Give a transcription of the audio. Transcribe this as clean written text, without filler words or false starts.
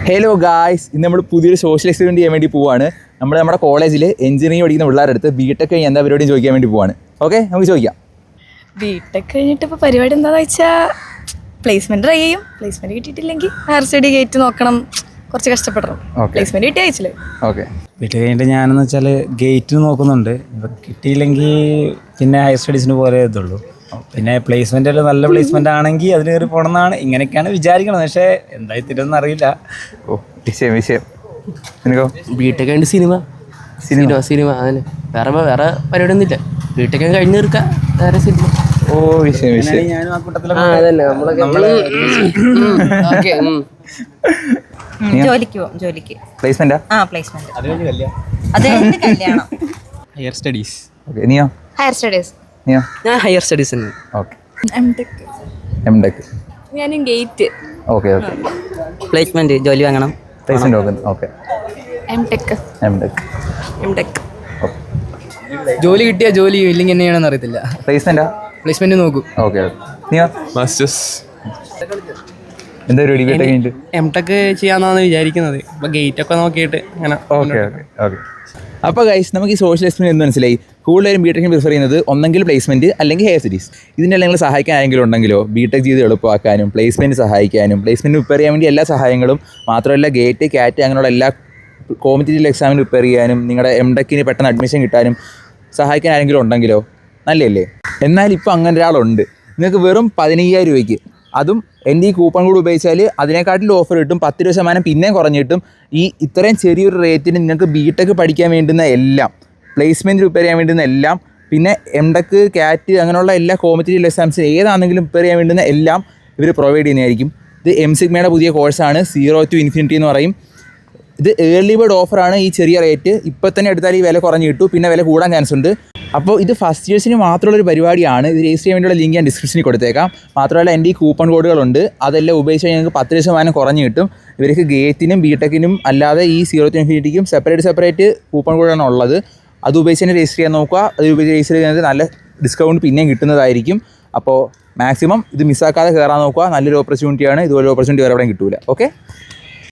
Hello guys, ഇന്ന് നമ്മൾ പുതിയൊരു സോഷ്യൽ എക്സ്പെരിമെൻറ്റ് ചെയ്യാൻ വേണ്ടി പോവാണ്. നമ്മുടെ കോളേജിൽ എഞ്ചിനീയറിംഗ് പഠിക്കുന്ന പിള്ളേരുടെ അടുത്ത് ബിടെക് കഴിഞ്ഞ് എന്താ പരിപാടി ചോദിക്കാൻ വേണ്ടി പോവാണ്. ഓക്കെ, നമുക്ക് ചോദിക്കാം. ബിടെക് കഴിഞ്ഞിട്ട് ഇപ്പോൾ പരിപാടി എന്താണെന്ന് വെച്ചാൽ പ്ലേസ്മെൻറ്റ് ട്രൈ ചെയ്യും. പ്ലേസ്മെൻറ്റ് കിട്ടിയിട്ടില്ലെങ്കിൽ ഹയർ സ്റ്റഡി ഗേറ്റ് നോക്കണം, കുറച്ച് കഷ്ടപ്പെടണം. പ്ലേസ്മെൻറ്റ് കിട്ടി അയച്ചില്ലേ. ഓക്കെ, ബിടെക് കഴിഞ്ഞിട്ട് ഞാനെന്ന് വെച്ചാൽ ഗേറ്റ് നോക്കുന്നുണ്ട്. ഇപ്പം കിട്ടിയില്ലെങ്കിൽ പിന്നെ ഹയർ സ്റ്റഡീസിന് പോലെ ഇതുള്ളൂ. പിന്നെ പ്ലേസ്മെൻ്റ് എല്ലാം നല്ല പ്ലേസ്മെൻ്റ് ആണെങ്കിൽ അതിന് കയറി പോകണമെന്നാണ് ഇങ്ങനെയൊക്കെയാണ് വിചാരിക്കണം. പക്ഷേ എന്തായി തരുമെന്ന് അറിയില്ല. വിഷയം ബിടെക് കഴിഞ്ഞിട്ട് സിനിമ അതിന് വേറെ പരിപാടി ഒന്നുമില്ല. ബിടെക് കഴിഞ്ഞ് തീർക്കാം, വേറെ സിനിമ. വിഷയം ഞാനും ആ കൂട്ടത്തിലൊക്കെ ജോലിക്ക് പ്ലേസ്മെന്റാ? പ്ലേസ്മെന്റ്. Higher studies. ഓക്കെ, നീയോ? Higher studies. നീയോ? ഞാൻ ഹയർ സ്റ്റഡീസ് തന്നെ. Okay, MTech. ഞാനും ഗേറ്റ്. ഓക്കെ, പ്ലേസ്മെന്റ് ജോലി വാങ്ങണം. പ്ലേസ്മെന്റ് നോക്കുന്നു. Okay, MTech. ജോലി കിട്ടിയാൽ ജോലി ഇല്ലെങ്കിൽ എന്നെയാണെന്ന് അറിയത്തില്ല. പ്ലേസ്മെന്റാ? പ്ലേസ്മെന്റ് നോക്കും. ഓക്കെ, നീയോ? മാസ്റ്റേഴ്സ്. എന്താ പരിപാടി ബിടെക് കഴിഞ്ഞിട്ട്? എംടെക് ചെയ്യാന്നാണ് വിചാരിക്കുന്നത്. ഇപ്പൊ ഗേറ്റ് ഒക്കെ നോക്കിയിട്ട് അങ്ങനെ. ഓക്കെ. അപ്പോൾ ഗൈസ്, നമുക്ക് ഈ സോഷ്യൽ എക്സ്പെരിമെന്റ് എന്ന് മനസ്സിലായി. കൂടുതലും ബിടെക്കിന് പ്രിഫർ ചെയ്യുന്നത് ഒന്നെങ്കിൽ പ്ലേസ്മെന്റ് അല്ലെങ്കിൽ ഹയർ സ്റ്റഡീസ്. ഇതിൻ്റെ നിങ്ങൾ സഹായിക്കാൻ ആരെങ്കിലും ഉണ്ടെങ്കിലോ, ബിടെക് ചെയ്ത് എളുപ്പമാക്കാനും പ്ലേസ്മെന്റ് സഹായിക്കാനും പ്ലേസ്മെന്റ് പ്രിപ്പയർ ചെയ്യാൻ വേണ്ടി എല്ലാ സഹായങ്ങളും, മാത്രമല്ല ഗേറ്റ്, കാറ്റ് അങ്ങനെയുള്ള എല്ലാ കോമ്പറ്റേറ്റീവ് എക്സാമിന് പ്രിപ്പയർ ചെയ്യാനും നിങ്ങളുടെ എംടെക്കിന് പെട്ടെന്ന് അഡ്മിഷൻ കിട്ടാനും സഹായിക്കാൻ ആരെങ്കിലും ഉണ്ടെങ്കിലോ നല്ലതല്ലേ? എന്നാൽ ഇപ്പോൾ അങ്ങനെ ഒരാളുണ്ട്. നിങ്ങൾക്ക് വെറും 15,000 രൂപയ്ക്ക്, അതും എൻ്റെ ഈ കൂപ്പൺ കോഡ് ഉപയോഗിച്ചാൽ അതിനെക്കാട്ടിലും ഓഫർ കിട്ടും. 10% പിന്നെയും കുറഞ്ഞ് കിട്ടും. ഈ ഇത്രയും ചെറിയൊരു റേറ്റിന് നിങ്ങൾക്ക് ബിടെക് പഠിക്കാൻ വേണ്ടുന്ന എല്ലാം, പ്ലേസ്മെൻറ്റ് പ്രിപ്പയർ ചെയ്യാൻ വേണ്ടുന്ന എല്ലാം, പിന്നെ എംടെക്, കാറ്റ് അങ്ങനെയുള്ള എല്ലാ കോമ്പറ്റേറ്റീവ് എക്സാംസ് ഏതാണെങ്കിലും പ്രിപ്പയർ ചെയ്യാൻ വേണ്ടുന്ന എല്ലാം ഇവർ പ്രൊവൈഡ് ചെയ്യുന്നതായിരിക്കും. ഇത് എംസിഗ്മയുടെ പുതിയ കോഴ്സാണ്, 0 to Infinity എന്ന് പറയും. ഇത് ഏർലി ബേർഡ് ഓഫറാണ്. ഈ ചെറിയ റേറ്റ് ഇപ്പോൾ തന്നെ എടുത്താൽ ഈ വില കുറഞ്ഞ് കിട്ടും, പിന്നെ വില കൂടാൻ ചാൻസ് ഉണ്ട്. അപ്പോൾ ഇത് ഫസ്റ്റ് ഇയേഴ്സിന് മാത്രമുള്ളൊരു പരിപാടിയാണ്. ഇത് രജിസ്റ്റർ ചെയ്യാൻ വേണ്ടിയുള്ള ലിങ്ക് ഞാൻ ഡിസ്ക്രിപ്ഷനിൽ കൊടുത്തേക്കാം. മാത്രമല്ല എൻ്റെ ഈ കൂപ്പൺ കോഡുകളുണ്ട്, അതെല്ലാം ഉപയോഗിച്ച് ഞങ്ങൾക്ക് 10% കുറഞ്ഞ് കിട്ടും. ഇവർക്ക് ഗേറ്റിനും ബിടെക്കിനും അല്ലാതെ ഈ 0 to Infinityക്കും സെപ്പറേറ്റ് കൂപ്പൺ കോഡാണ് ഉള്ളത്. അത് ഉപയോഗിച്ച് തന്നെ രജിസ്റ്റർ ചെയ്യാൻ നോക്കുക. അത് ഉപയോഗിച്ച് രജിസ്റ്റർ ചെയ്യുന്നത് നല്ല ഡിസ്കൗണ്ട് പിന്നെയും കിട്ടുന്നതായിരിക്കും. അപ്പോൾ മാക്സിമം ഇത് മിസ്സാക്കാതെ കയറാൻ നോക്കുക. നല്ലൊരു ഓപ്പർച്യൂണിറ്റിയാണ്. ഇതുപോലെ ഓപ്പർച്യൂണിറ്റി വേറെ എവിടെയും കിട്ടില്ല. ഓക്കെ.